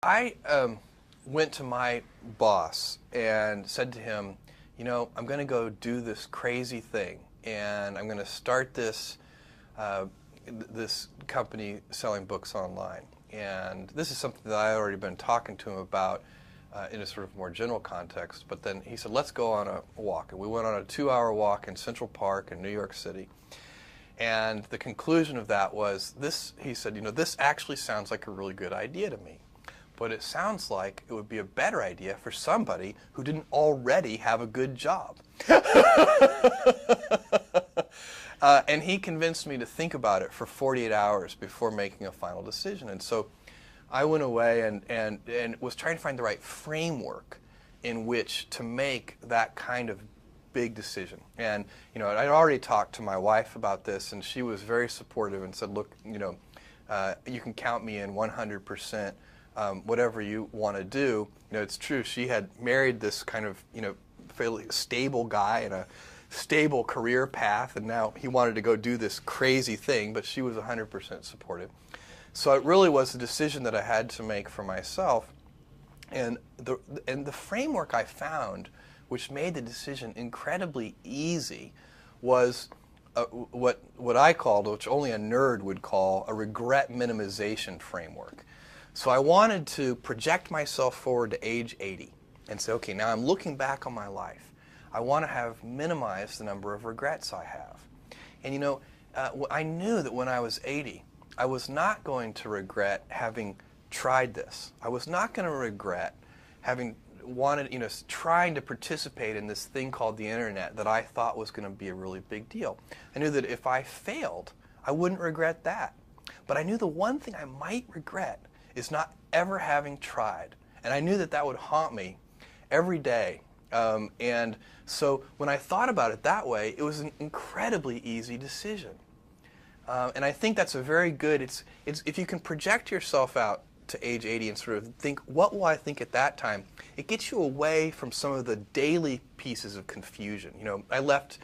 I went to my boss and said to him, you know, I'm going to go do this crazy thing, and I'm going to start this company selling books online. And this is something that I had already been talking to him about in a sort of more general context. But then he said, let's go on a walk. And we went on a 2-hour walk in Central Park in New York City. And the conclusion of that was this. He said, you know, this actually sounds like a really good idea to me. But it sounds like it would be a better idea for somebody who didn't already have a good job. And he convinced me to think about it for 48 hours before making a final decision. And so I went away and was trying to find the right framework in which to make that kind of big decision. And, you know, I'd already talked to my wife about this, and she was very supportive and said, look, you know, you can count me in 100%. Whatever you want to do. You know, it's true. She had married this kind of, you know, fairly stable guy in a stable career path, and now he wanted to go do this crazy thing, but she was 100% supportive. So it really was a decision that I had to make for myself. And the framework I found, which made the decision incredibly easy, was what I called, which only a nerd would call, a regret minimization framework. So I wanted to project myself forward to age 80 and say, okay, now I'm looking back on my life. I want to have minimized the number of regrets I have. And you know, I knew that when I was 80, I was not going to regret having tried this. I was not going to regret having wanted, you know, trying to participate in this thing called the internet that I thought was going to be a really big deal. I knew that if I failed, I wouldn't regret that. But I knew the one thing I might regret is not ever having tried. And I knew that that would haunt me every day. And so when I thought about it that way, it was an incredibly easy decision. And I think that's a very good, it's if you can project yourself out to age 80 and sort of think, what will I think at that time? It gets you away from some of the daily pieces of confusion. You know, I left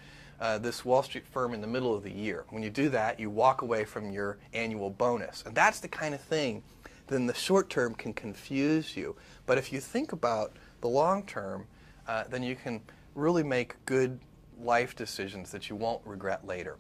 this Wall Street firm in the middle of the year. When you do that, you walk away from your annual bonus. And that's the kind of thing then the short term can confuse you. But if you think about the long term, then you can really make good life decisions that you won't regret later.